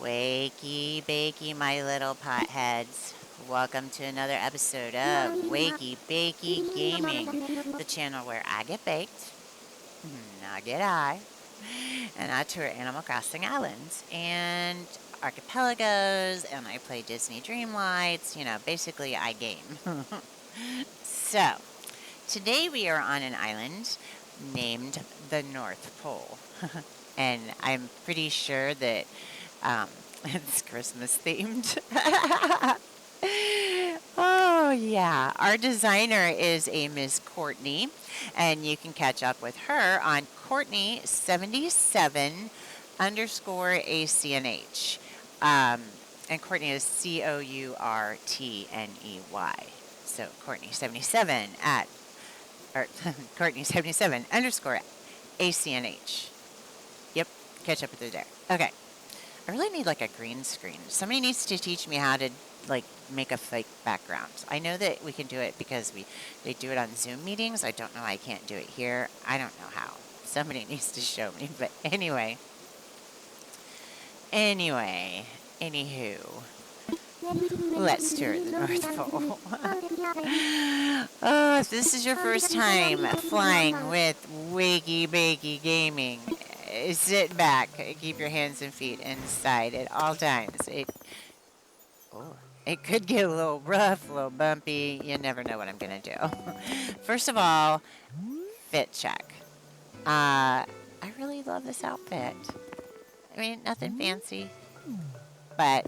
Wakey Bakie, my little potheads. Welcome to another episode of Wakie Bakie Gaming, the channel where I get baked, I get high, and I tour Animal Crossing islands and archipelagos, and I play Disney Dreamlights. Basically, I game. So, today we are on an island named the North Pole. And I'm pretty sure that it's Christmas themed. Oh, yeah. Our designer is a Miss Courtney, and you can catch up with her on Courtney77 underscore ACNH. And Courtney is Courtney. So Courtney77 or Courtney77 underscore ACNH. Yep, catch up with her there. Okay. I really need like a green screen. Somebody needs to teach me how to make a fake background. I know that we can do it because they do it on Zoom meetings. I don't know I can't do it here. I don't know how. Somebody needs to show me. But anywho, let's tour the North Pole. Oh, if this is your first time flying with Wakie Bakie Gaming, sit back, keep your hands and feet inside at all times. It could get a little rough, a little bumpy. You never know what I'm going to do. First of all, fit check. I really love this outfit. I mean, nothing fancy, but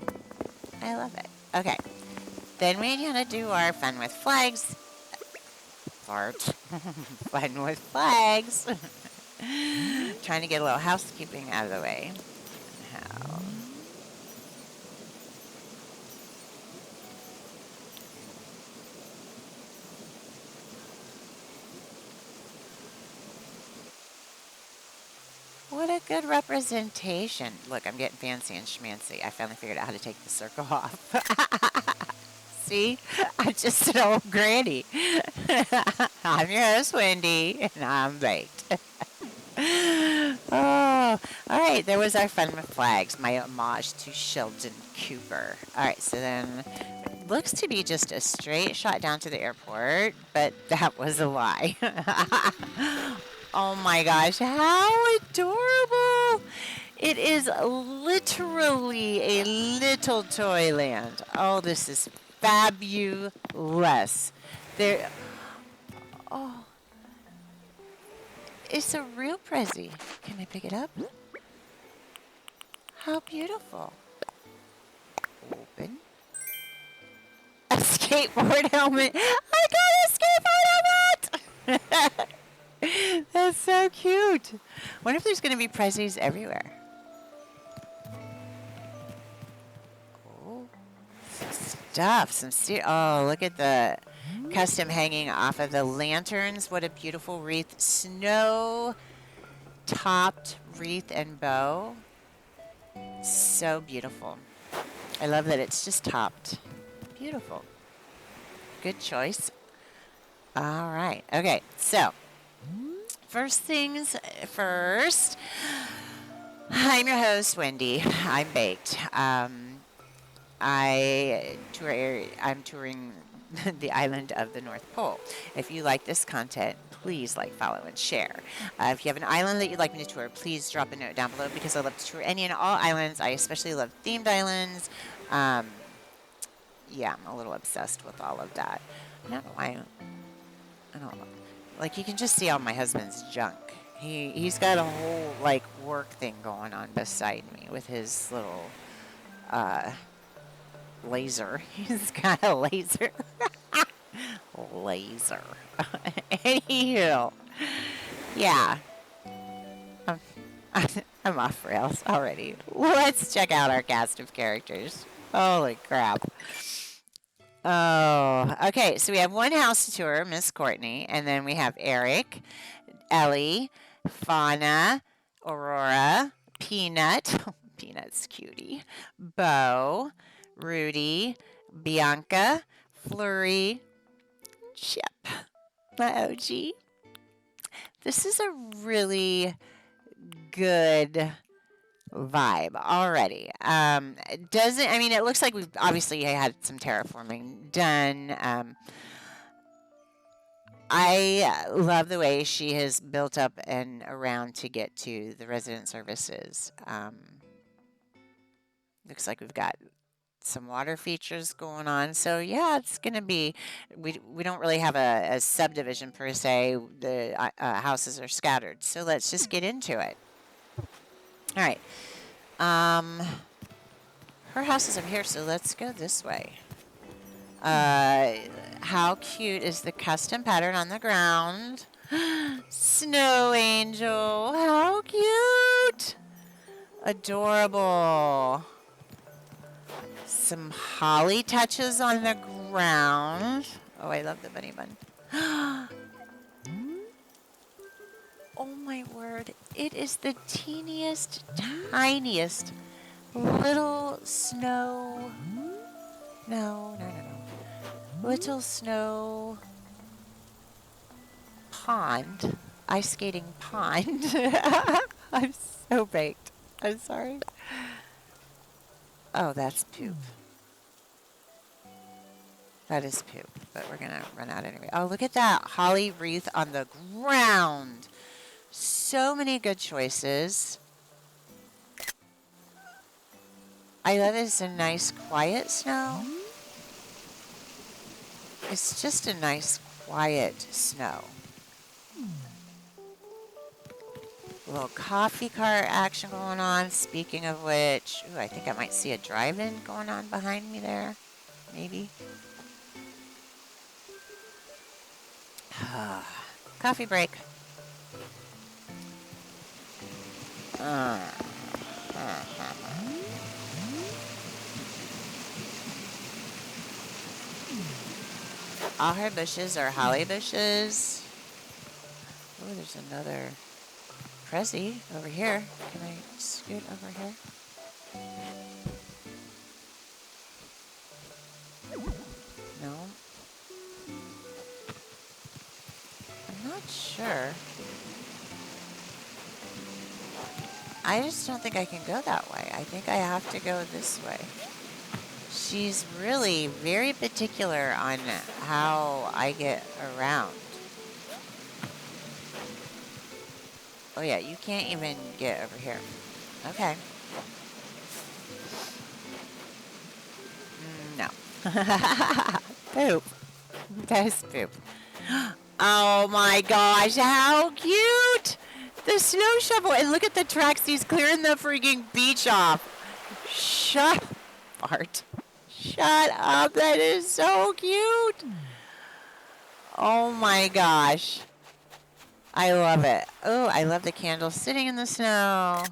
I love it. Okay, then we're going to do our fun with flags. Fun with flags. Trying to get a little housekeeping out of the way. What a good representation. Look, I'm getting fancy and schmancy. I finally figured out how to take the circle off. See? I'm just an old granny. I'm your host, Wendy, and I'm baked. Oh, all right. There was our fun with flags, my homage to Sheldon Cooper. All right, so then it looks to be just a straight shot down to the airport, but that was a lie. Oh my gosh, how adorable! It is literally a little toy land. Oh, this is fabulous. There. Oh, it's a real Prezi. Can I pick it up? How beautiful. Open. A skateboard helmet. I got a skateboard helmet! That's so cute. Wonder if there's going to be Prezzies everywhere. Oh, some stuff. Oh, look at the custom hanging off of the lanterns. What a beautiful wreath. Snow-topped wreath and bow. So beautiful. I love that it's just topped. Beautiful. Good choice. All right. Okay, so first things first. I'm your host, Wendy. I'm baked. I'm touring the island of the North Pole. If you like this content, please like, follow, and share. If you have an island that you'd like me to tour, please drop a note down below because I love to tour any and all islands. I especially love themed islands. Yeah, I'm a little obsessed with all of that. I don't know why. I don't know. Like, you can just see all my husband's junk. He's got a whole, like, work thing going on beside me with his little, laser. He's got a laser. Laser. Anywho. Yeah. I'm, I'm off rails already. Let's check out our cast of characters. Holy crap. Oh, okay. So we have one house tour, Miss Courtney, and then we have Eric, Ellie, Fauna, Aurora, Peanut, Peanut's cutie, Bo, Rudy, Bianca, Flurry, Chip, my OG. This is a really good vibe already. Doesn't, I mean, it looks like we've obviously had some terraforming done. I love the way she has built up and around to get to the resident services. Looks like we've got some water features going on. So yeah, it's going to be, we don't really have a subdivision per se. The houses are scattered. So let's just get into it. All right. Her house is over here, so let's go this way. How cute is the custom pattern on the ground? Snow angel, how cute! Adorable. Some holly touches on the ground. Oh, I love the bunny bun. Oh my word, it is the teeniest, tiniest little snow. No. Little snow pond. Ice skating pond. I'm so baked. I'm sorry. Oh, that's poop. That is poop, but we're going to run out anyway. Oh, look at that holly wreath on the ground. So many good choices. I love it's a nice quiet snow. It's just a nice quiet snow. A little coffee cart action going on. Speaking of which, ooh, I think I might see a drive-in going on behind me there. Maybe. Coffee break. All her bushes are holly bushes. Oh, there's another Prezi over here. Can I scoot over here? No. I'm not sure. I just don't think I can go that way. I think I have to go this way. She's really very particular on how I get around. Oh yeah, you can't even get over here. Okay. No. Poop. That is poop. Oh my gosh, how cute! The snow shovel, and look at the tracks. He's clearing the freaking beach off. Shut Bart. Shut up, that is so cute. Oh my gosh. I love it. Oh, I love the candle sitting in the snow.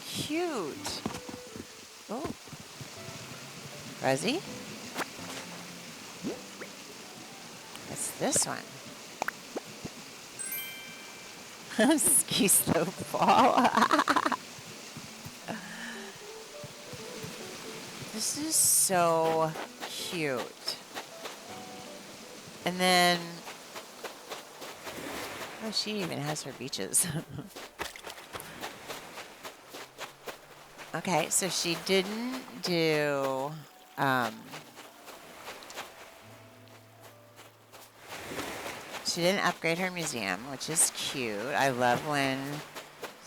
Cute. Oh. Prezi? What's this one? Ski slope ball. This is so cute. And then, oh, she even has her beaches. Okay, so she didn't do, she didn't upgrade her museum, which is cute. I love when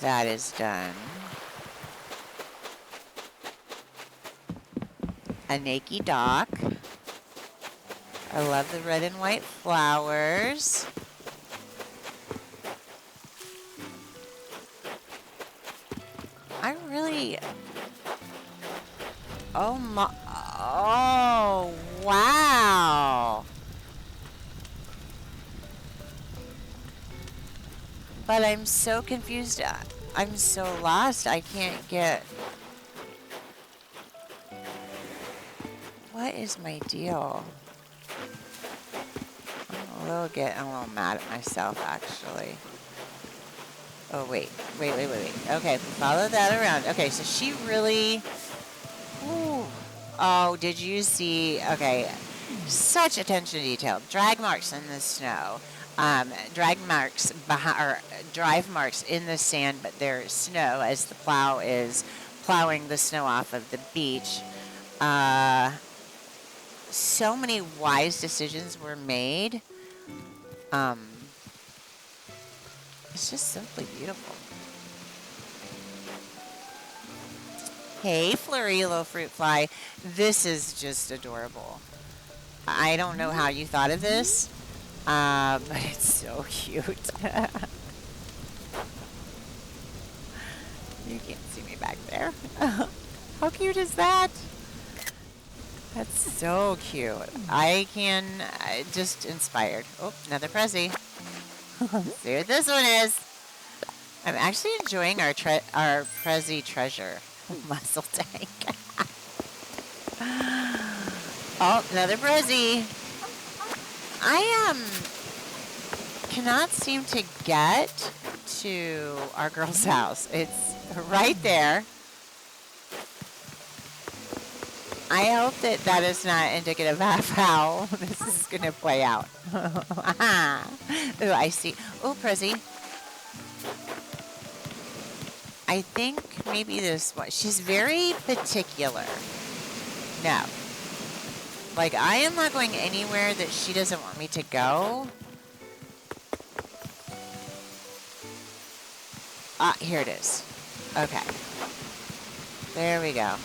that is done. A naked dock. I love the red and white flowers. I really, oh my, oh, wow. But I'm so confused. I'm so lost. I can't get, what is my deal? I'm a little mad at myself, actually. Oh, wait. Okay, follow that around. Okay, so she really... Ooh. Oh, did you see... Okay, such attention to detail. Drag marks in the snow. drag marks behind, or drive marks in the sand, but there's snow as the plow is plowing the snow off of the beach. Uh, so many wise decisions were made. Um, it's just simply beautiful. Hey, Flurry, you little fruit fly. This is just adorable. I don't know how you thought of this, but it's so cute. You can't see me back there. How cute is that? That's so cute. Just inspired. Oh, another Prezi. See what this one is. I'm actually enjoying our Prezi treasure muscle tank. Oh, another Prezi. I cannot seem to get to our girl's house. It's right there. I hope that is not indicative of how this is going to play out. Oh, I see. Oh, Prezi. I think maybe this one. She's very particular. No. Like, I am not going anywhere that she doesn't want me to go. Ah, here it is. Okay. There we go.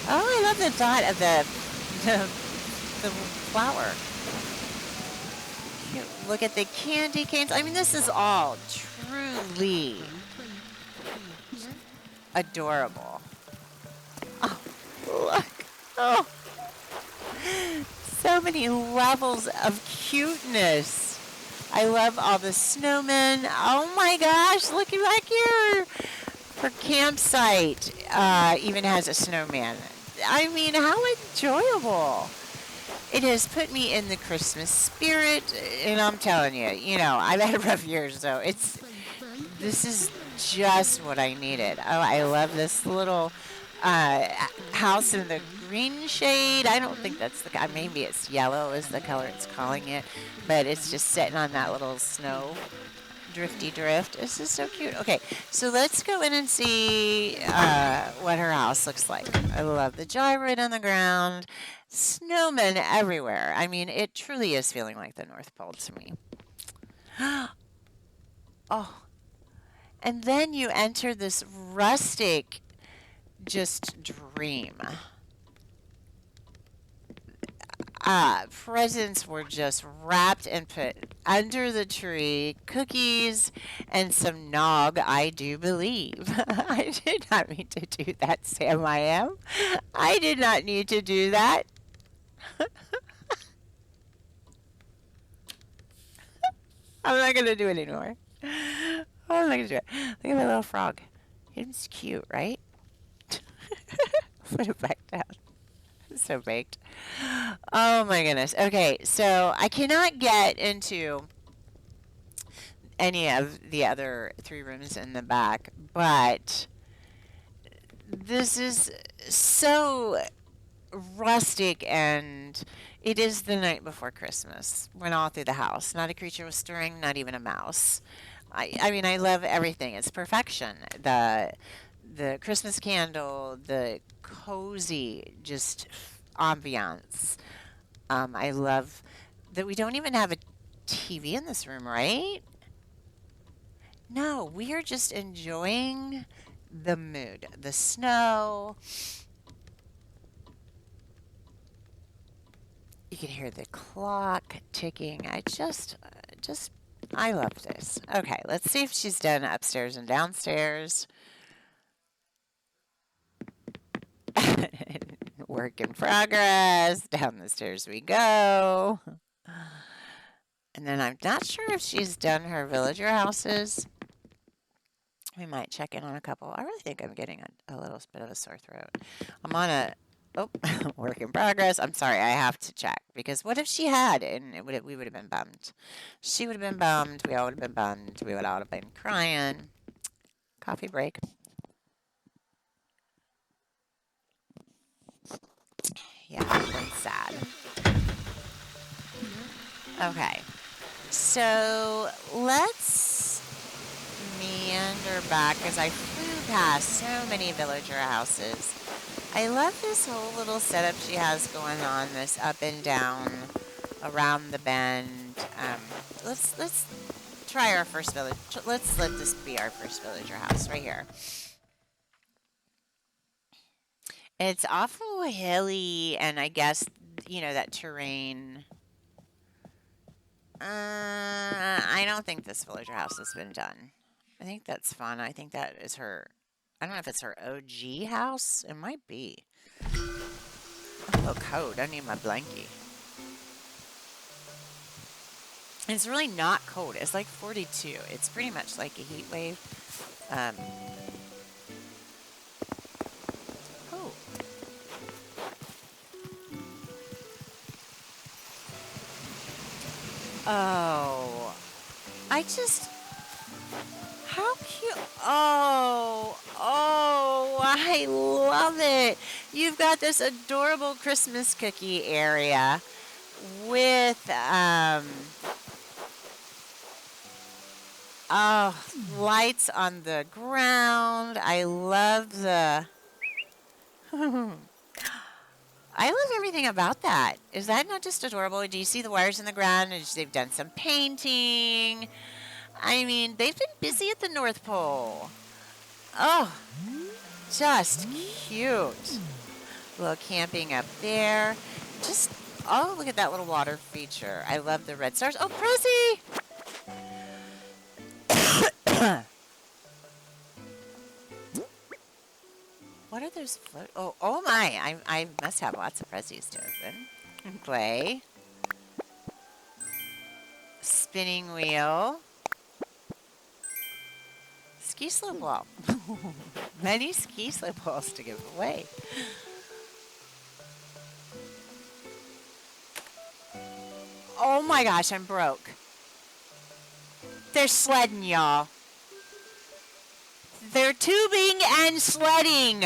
Oh, I love the dot of the flower. Cute. Look at the candy canes. I mean, this is all truly adorable. Oh, look. Oh. So many levels of cuteness. I love all the snowmen. Oh my gosh, looky back here. Her campsite even has a snowman. I mean, how enjoyable. It has put me in the Christmas spirit, and I'm telling you, I've had a rough year, so this is just what I needed. Oh, I love this little house in the green shade. I don't think that's maybe it's yellow is the color it's calling it, but it's just sitting on that little snow drifty drift. This is so cute. Okay, so let's go in and see what her house looks like. I love the gyroid on the ground. Snowmen everywhere. I mean, it truly is feeling like the North Pole to me. Oh, and then you enter this rustic just dream. Presents were just wrapped and put under the tree. Cookies and some nog, I do believe. I did not mean to do that, Sam. I did not need to do that. I'm not going to do it anymore. I'm not going to do it. Look at my little frog. He's cute, right? Put it back down. So baked. Oh my goodness. Okay, so I cannot get into any of the other 3 rooms in the back, but this is so rustic, and it is the night before Christmas. Went all through the house. Not a creature was stirring, not even a mouse. I mean, I love everything. It's perfection. The Christmas candle, the cozy just ambiance. I love that we don't even have a TV in this room, right? No, we are just enjoying the mood. The snow. You can hear the clock ticking. I love this. Okay, let's see if she's done upstairs and downstairs. Work in progress. Down the stairs we go. And then I'm not sure if she's done her villager houses. We might check in on a couple. I really think I'm getting a little bit of a sore throat. I'm on a work in progress. I'm sorry, I have to check because what if she had and we would have been bummed. She would have been bummed. We all would have been bummed. We would all have been crying. Coffee break. Yeah, it's been sad. Okay. So let's meander back as I flew past so many villager houses. I love this whole little setup she has going on, this up and down around the bend. Let's try our first village. Let's let this be our first villager house right here. It's awful hilly, and I guess that terrain. I don't think this villager house has been done. I think that's fun. I think that is her. I don't know if it's her OG house. It might be. Oh, cold. I need my blankie. It's really not cold. It's like 42. It's pretty much like a heat wave. Oh. Oh. I just. How cute. Oh, I love it. You've got this adorable Christmas cookie area with, oh, lights on the ground. I love the. I love everything about that. Is that not just adorable? Do you see the wires in the ground? And they've done some painting. I mean, they've been busy at the North Pole. Oh, just cute. A little camping up there. Just, oh, look at that little water feature. I love the red stars. Oh, Prezi! What are those float? Oh my! I must have lots of Prezis to open. Play. Spinning wheel. Ski slope wall. Many ski slope walls to give away. Oh my gosh, I'm broke. They're sledding, y'all. They're tubing and sledding.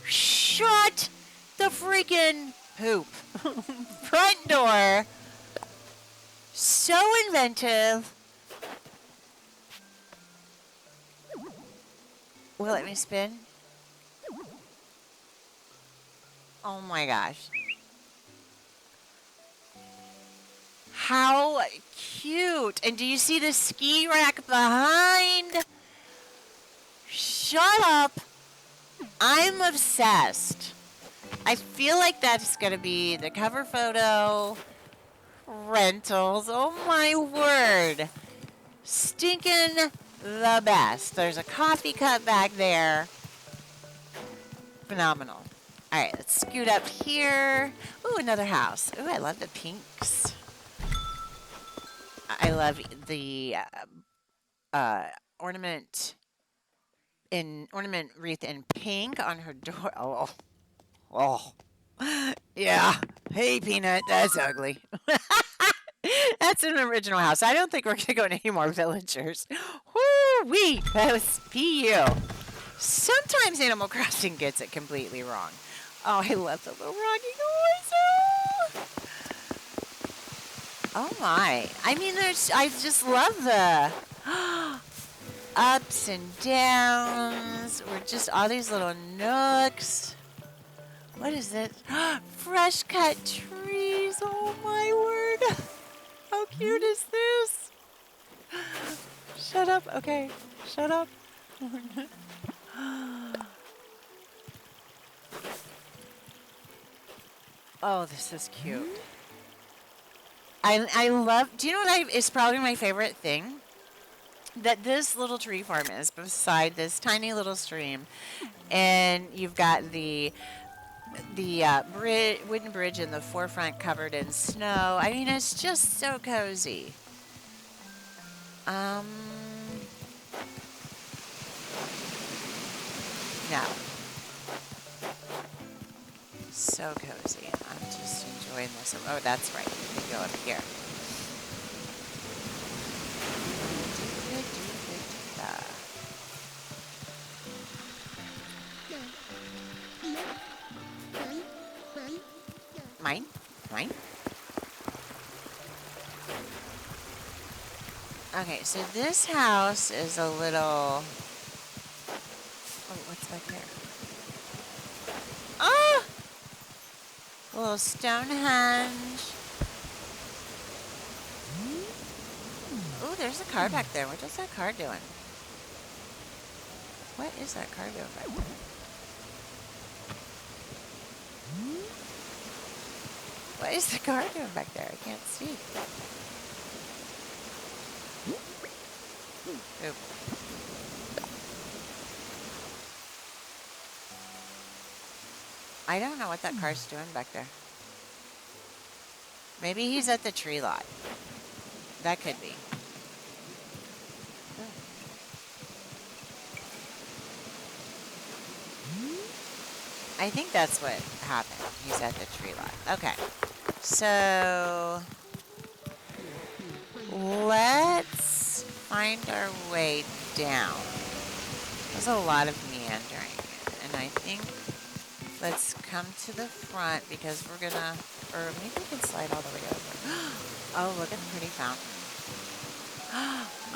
Shut the freaking poop. Front door. So inventive. Will it let me spin? Oh my gosh. How cute. And do you see the ski rack behind? Shut up. I'm obsessed. I feel like that's going to be the cover photo. Rentals. Oh my word. Stinking the best. There's a coffee cup back there. Phenomenal. All right, let's scoot up here. Ooh, another house. Ooh, I love the pinks. I love the ornament wreath in pink on her door. Oh, yeah. Hey, Peanut, that's ugly. That's an original house. I don't think we're gonna go to any more villagers. Woo-wee, that was PU. Sometimes Animal Crossing gets it completely wrong. Oh, I love the little rocking horse. Oh my. I mean, I just love the ups and downs. We're just all these little nooks. What is this? Fresh cut trees. Oh my word. How cute is this? Shut up. Okay. Shut up. Oh, this is cute. I love, do you know what is probably my favorite thing? That this little tree farm is beside this tiny little stream. And you've got the wooden bridge in the forefront covered in snow. I mean, it's just so cozy. No. So cozy. I'm just enjoying this. Oh, that's right. We can go up here. Mine? Okay, so this house is a little. Oh, what's back there? Oh! A little Stonehenge. Oh, there's a car back there. What is that car doing? What is that car doing back there? What is the car doing back there? I can't see. Oop. I don't know what that car's doing back there. Maybe he's at the tree lot. That could be. I think that's what happened. He's at the tree lot. Okay. So let's find our way down. There's a lot of meandering. And I think let's come to the front because we're gonna, or maybe we can slide all the way over. Oh, look at the pretty fountain.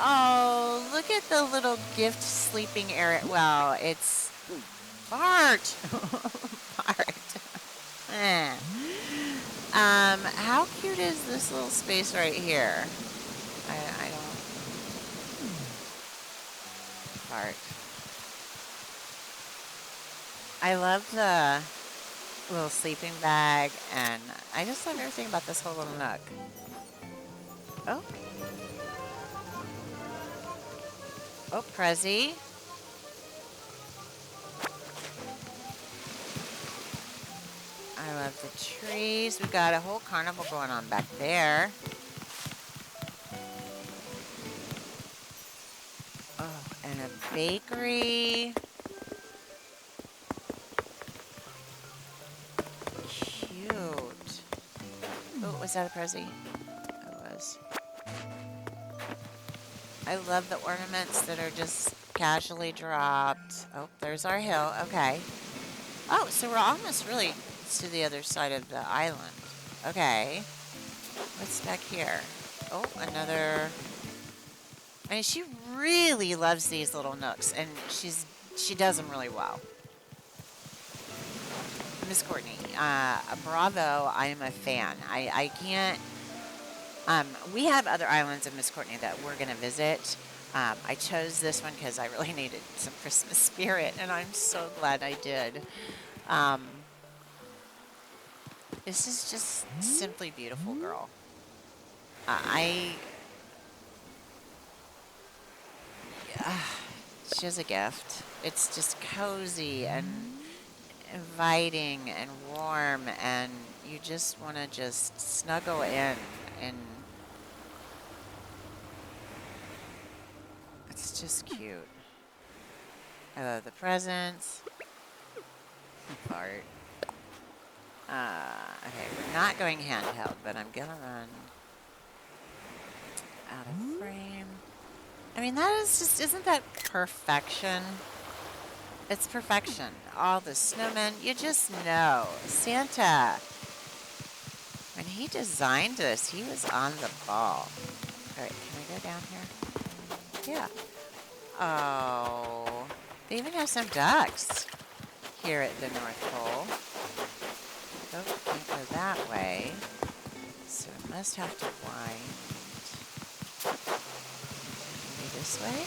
Oh, look at the little gift sleeping area. Well, it's Bart. Bart. Eh. How cute is this little space right here? I don't. Bart. I love the little sleeping bag, and I just love everything about this whole little nook. Oh. Oh, Prezi. I love the trees. We've got a whole carnival going on back there. Oh, and a bakery. Cute. Oh, was that a Prezi? It was. I love the ornaments that are just casually dropped. Oh, there's our hill. Okay. Oh, so we're almost really to the other side of the island. Okay. What's back here? Oh, another. I mean, she really loves these little nooks, and she does them really well. Miss Courtney, bravo! I am a fan. I can't. We have other islands of Miss Courtney that we're gonna visit. I chose this one because I really needed some Christmas spirit, and I'm so glad I did. Um, this is just simply beautiful, girl. I she has a gift. It's just cozy and inviting and warm, and you just want to just snuggle in, and it's just cute. I love the presents. Part. Okay, we're not going handheld, but I'm gonna run out of frame. I mean, that is just, isn't that perfection? It's perfection. All the snowmen, you just know. Santa, when he designed this, he was on the ball. All right, can we go down here? Yeah. Oh, they even have some ducks here at the North Pole. Oh, can't go that way. So I must have to wind. Maybe this way?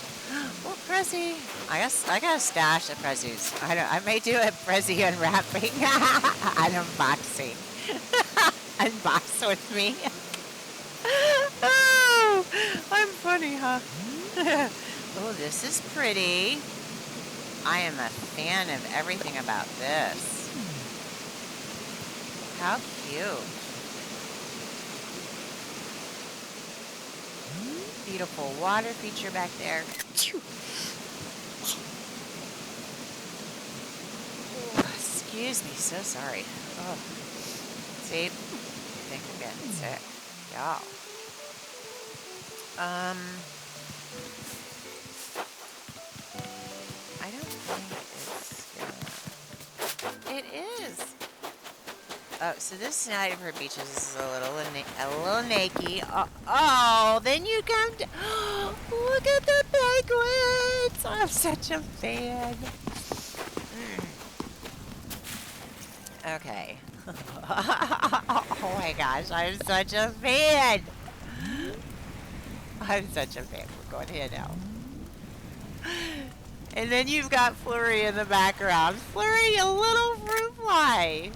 Oh, Prezi! I got a stash of Prezi's. I may do a Prezi unwrapping. An unboxing. Unbox with me. Oh, I'm funny, huh? Oh, this is pretty. I am a fan of everything about this. How cute. Beautiful water feature back there. Oh, excuse me, so sorry. Oh. See? I think I'm getting sick. Y'all. I don't think it's gonna... It is. Oh, so this side of her beaches is a little naked. Oh, then you come to. Look at the penguins! I'm such a fan. Okay. Oh my gosh, I'm such a fan. I'm such a fan. We're going here now. And then you've got Flurry in the background. Flurry, a little fruit fly.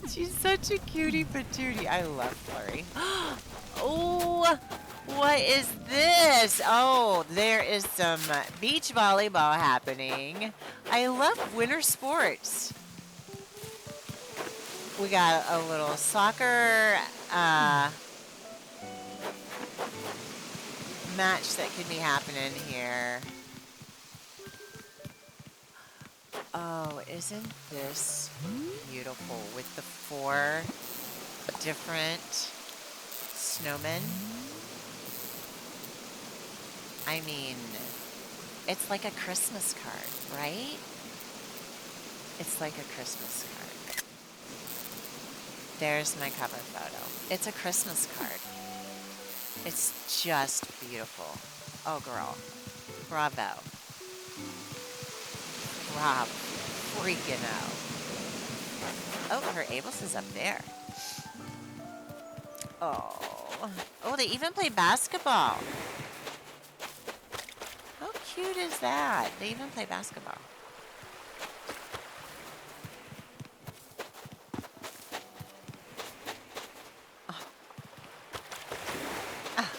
She's such a cutie patootie. I love Flurry. Oh, what is this? Oh, there is some beach volleyball happening. I love winter sports. We got a little soccer match that could be happening here. Oh, isn't this beautiful with the 4 different snowmen? I mean, it's like a Christmas card, right? It's like a Christmas card. There's my cover photo. It's a Christmas card. It's just beautiful. Oh, girl. Bravo. Bravo. Freaking out. Oh, her Abels is up there. Oh. Oh, they even play basketball. How cute is that? They even play basketball. Oh. Ah.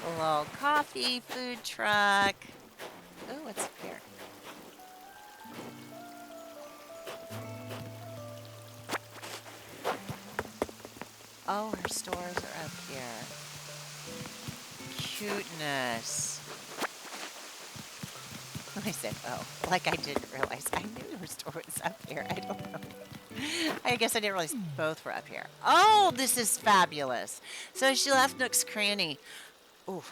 A little coffee food truck. Oh, what's up here? Oh, her stores are up here. Cuteness. I said, oh, like I didn't realize. I knew her store was up here. I don't know. I guess I didn't realize both were up here. Oh, this is fabulous. So she left Nook's Cranny. Oh,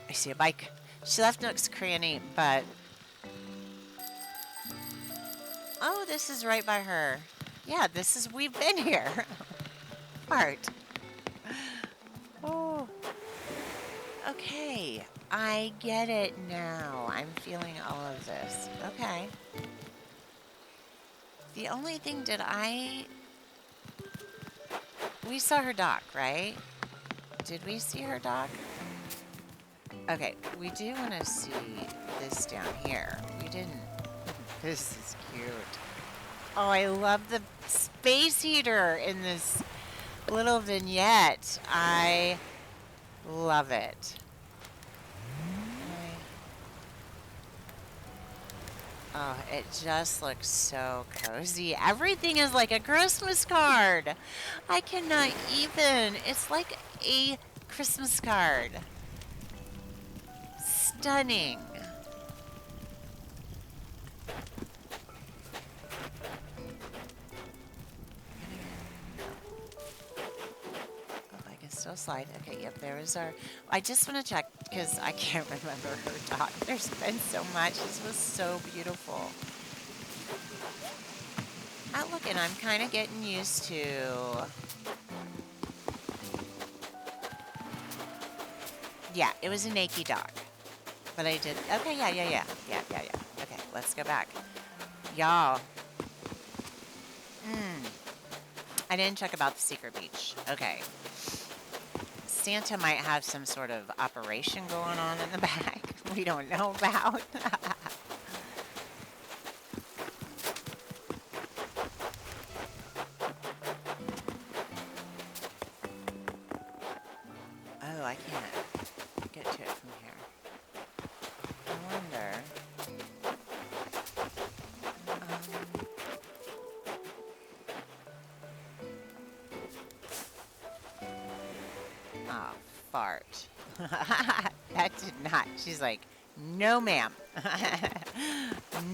I see a bike. She left Nook's Cranny, but... Oh, this is right by her. Yeah, this is... We've been here. Part. Oh. Okay. I get it now. I'm feeling all of this. Okay. The only thing we saw her dock, right? Did we see her dock? Okay, we do want to see this down here. We didn't. This is cute. Oh, I love the space heater in this little vignette. I love it. Oh, it just looks so cozy. Everything is like a Christmas card. I cannot even. It's like a Christmas card. Stunning. Still slide. Okay, yep, there is our... I just want to check, because I can't remember her dock. There's been so much. This was so beautiful. Oh, look, and I'm kind of getting used to... Yeah, it was a naked dock. But I did... Okay, yeah. Okay, let's go back. Y'all. I didn't check about the secret beach. Okay. Santa might have some sort of operation going on in the back we don't know about. Oh, I can't get to it from here. I wonder. Oh, fart. That did not. She's like, no, ma'am.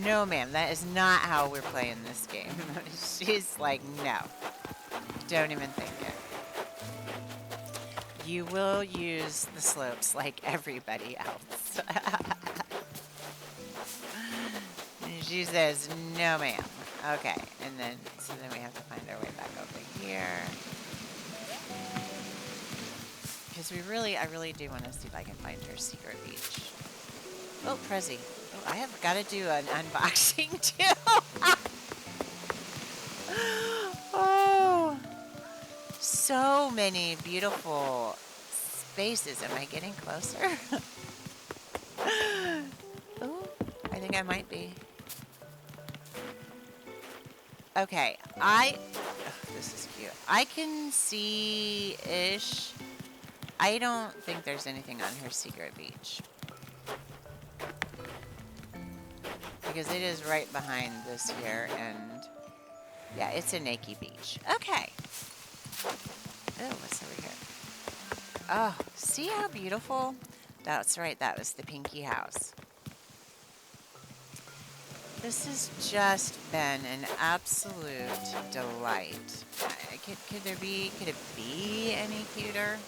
No, ma'am. That is not how we're playing this game. She's like, no. Don't even think it. You will use the slopes like everybody else. And she says, no ma'am. Okay, and then, so then we have to find our way back over here. Because I really do want to see if I can find her secret beach. Oh, Prezi. Oh, I have got to do an unboxing too. Oh, so many beautiful spaces. Am I getting closer? Oh, I think I might be. Okay, this is cute. I can see-ish. I don't think there's anything on her secret beach. Because it is right behind this here, and yeah, it's a Wakie Beach. Okay. Oh, what's over here? Oh, see how beautiful? That's right, that was the Pinky house. This has just been an absolute delight. Could it be any cuter?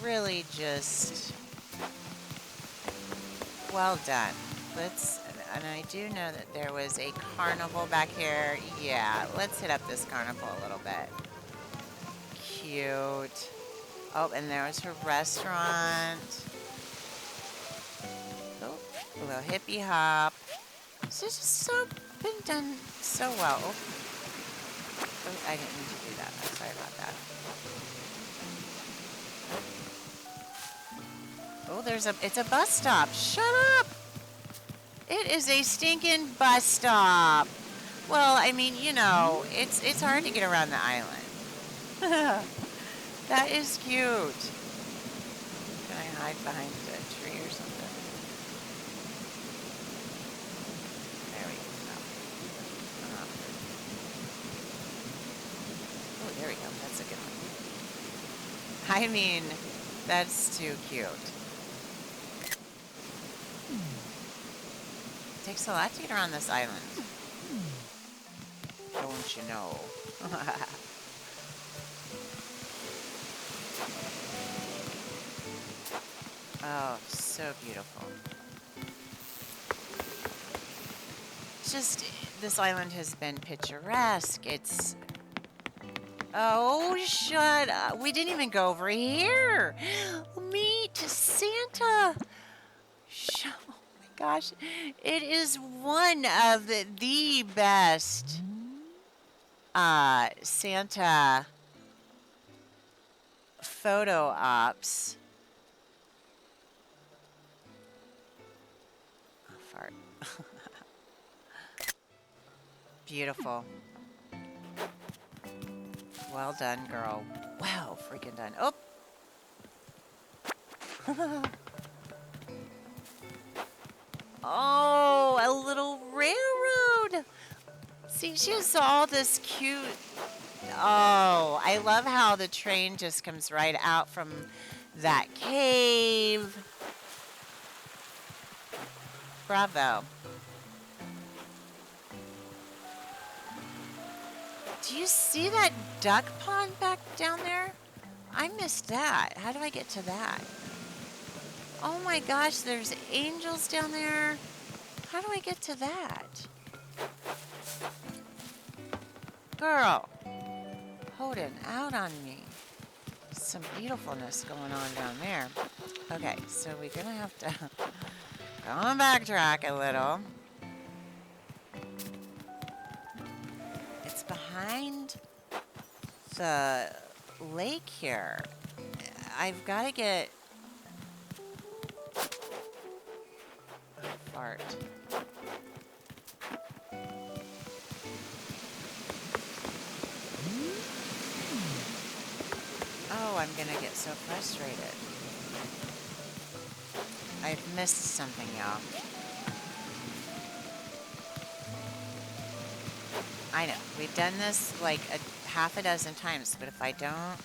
Really just well done. And I do know that there was a carnival back here. Yeah, let's hit up this carnival a little bit. Cute. Oh, and there was her restaurant. Oh, a little hippie hop. This has just been done so well. Oh, I didn't mean to do that. I'm sorry about that. Oh, it's a bus stop. Shut up! It is a stinking bus stop. Well, I mean, you know, it's hard to get around the island. That is cute. Can I hide behind a tree or something? There we go. Oh, there we go. That's a good one. I mean, that's too cute. It takes a lot to get around this island. Don't you know? Oh, so beautiful. Just, this island has been picturesque. It's... Oh, shut up. We didn't even go over here. Meet Santa. Oh my gosh. It is one of the best Santa photo ops. Oh, fart. Beautiful. Well done, girl. Wow, freaking done. Oh. Oh, a little railroad. See, she has all this cute... Oh, I love how the train just comes right out from that cave. Bravo. Do you see that duck pond back down there? I missed that. How do I get to that? Oh my gosh, there's angels down there. How do I get to that? Girl, holding out on me. Some beautifulness going on down there. Okay, so we're gonna have to go on backtrack a little. It's behind the lake here. I've got to get... Fart. Oh, I'm gonna get so frustrated. I've missed something, y'all. I know, we've done this like half a dozen times, but if I don't want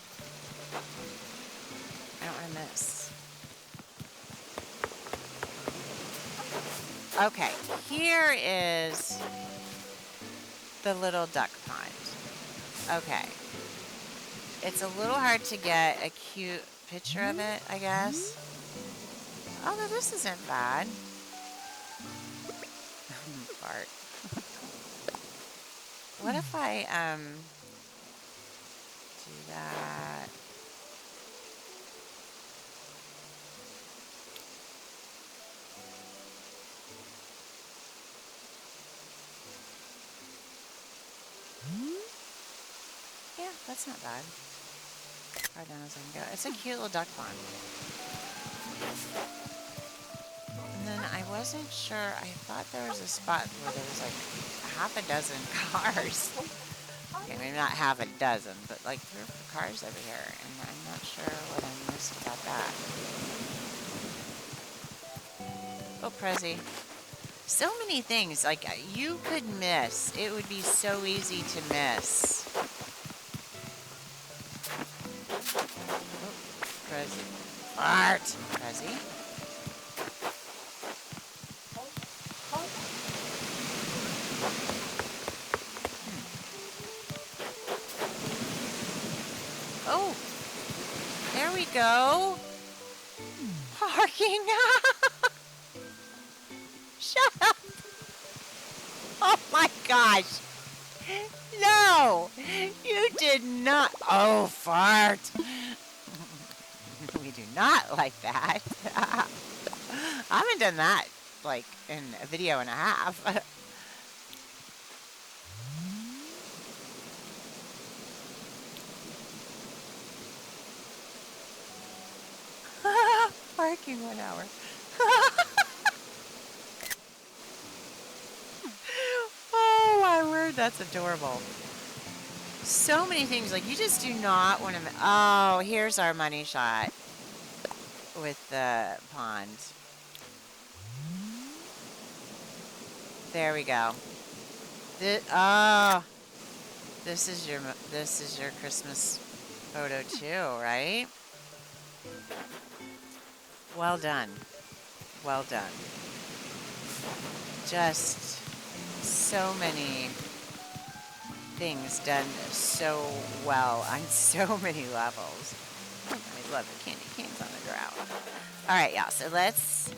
to miss. Okay, here is the little duck pond. Okay. It's a little hard to get a cute picture of it, I guess. Although this isn't bad. Fart. What if I, do that? Yeah, that's not bad. Far down as I can go. It's a cute little duck pond. And then I wasn't sure. I thought there was a spot where there was like half a dozen cars. Okay, maybe not half a dozen, but like 3 or 4 cars over here. And I'm not sure what I missed about that. Oh, Prezi. So many things. Like, you could miss. It would be so easy to miss. Oh, Prezi. Fart. Prezi. Oh, there we go. Parking. Shut up. Oh my gosh. No, you did not. Oh, fart. We do not like that. I haven't done that like in a video and a half. Parking 1 hour. Oh my word, that's adorable. So many things, like you just do not want to. Oh, here's our money shot with the pond. There we go. Oh, this is your Christmas photo too, right? Well done. Well done. Just so many things done so well on so many levels. I love the candy canes on the ground. All right, y'all. So let's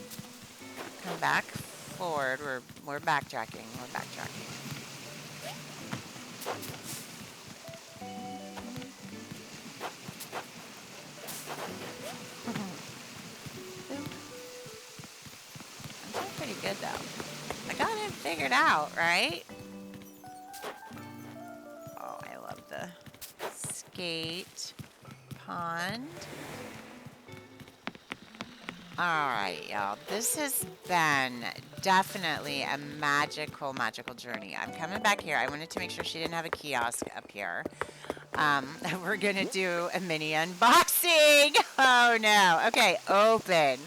come back forward. We're backtracking. We're backtracking. I'm doing pretty good though. I got it figured out, right? Oh, I love the skate pond. All right, y'all. This has been definitely a magical, magical journey. I'm coming back here. I wanted to make sure she didn't have a kiosk up here. We're going to do a mini unboxing. Oh, no. Okay, open.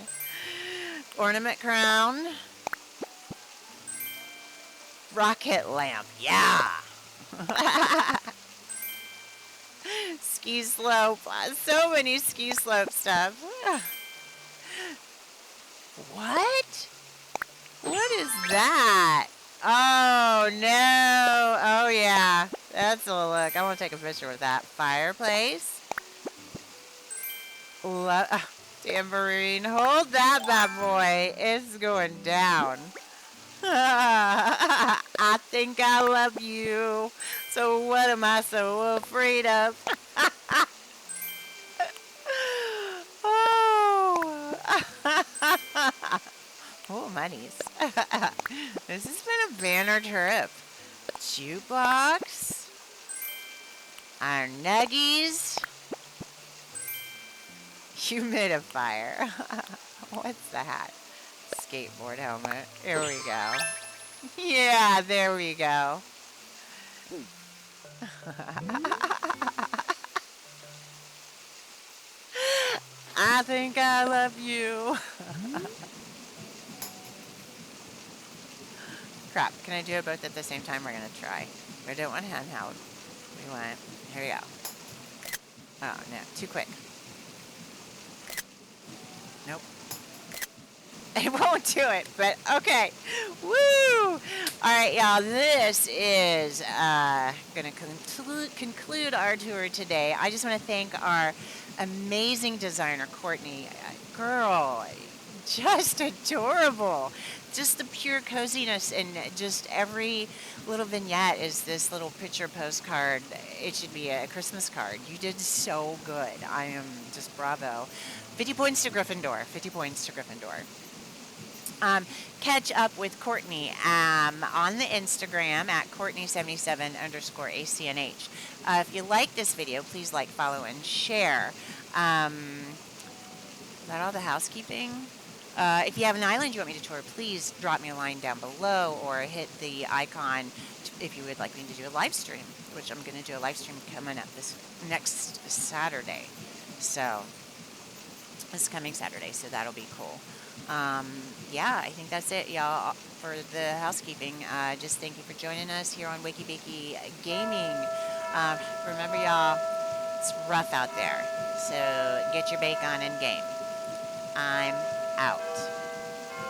Ornament crown. Rocket lamp. Yeah. Ski slope. So many ski slope stuff. What? What is that? Oh, no. Oh, yeah. That's a look. I want to take a picture with that. Fireplace. Tambourine. Hold that bad boy. It's going down. I think I love you. So what am I so afraid of? Oh. Oh, monies. This has been a banner trip. Jukebox. Our nuggies. Humidifier. What's that? Skateboard helmet. Here we go. Yeah, there we go. I think I love you. Crap, can I do it both at the same time? We're going to try. We don't want handheld. We want, here we go. Oh, no, too quick. Nope. It won't do it, but okay. Woo! All right, y'all, this is going to conclude our tour today. I just want to thank our amazing designer, Courtney. Girl, just adorable. Just the pure coziness, and just every little vignette is this little picture postcard. It should be a Christmas card. You did so good. I am just bravo. 50 points to Gryffindor. 50 points to Gryffindor. Um, Catch up with Courtney on the Instagram at Courtney77 underscore ACNH. If you like this video, please like, follow, and share. Is that all the housekeeping? If you have an island you want me to tour, please drop me a line down below or hit the icon if you would like me to do a live stream, which I'm going to do a live stream coming up this next Saturday. So, this coming Saturday, so that'll be cool. Um, yeah, I think that's it, y'all, for the housekeeping. Just thank you for joining us here on Wakie Bakie Gaming. Remember, y'all, it's rough out there, so get your bake on and game. I'm out.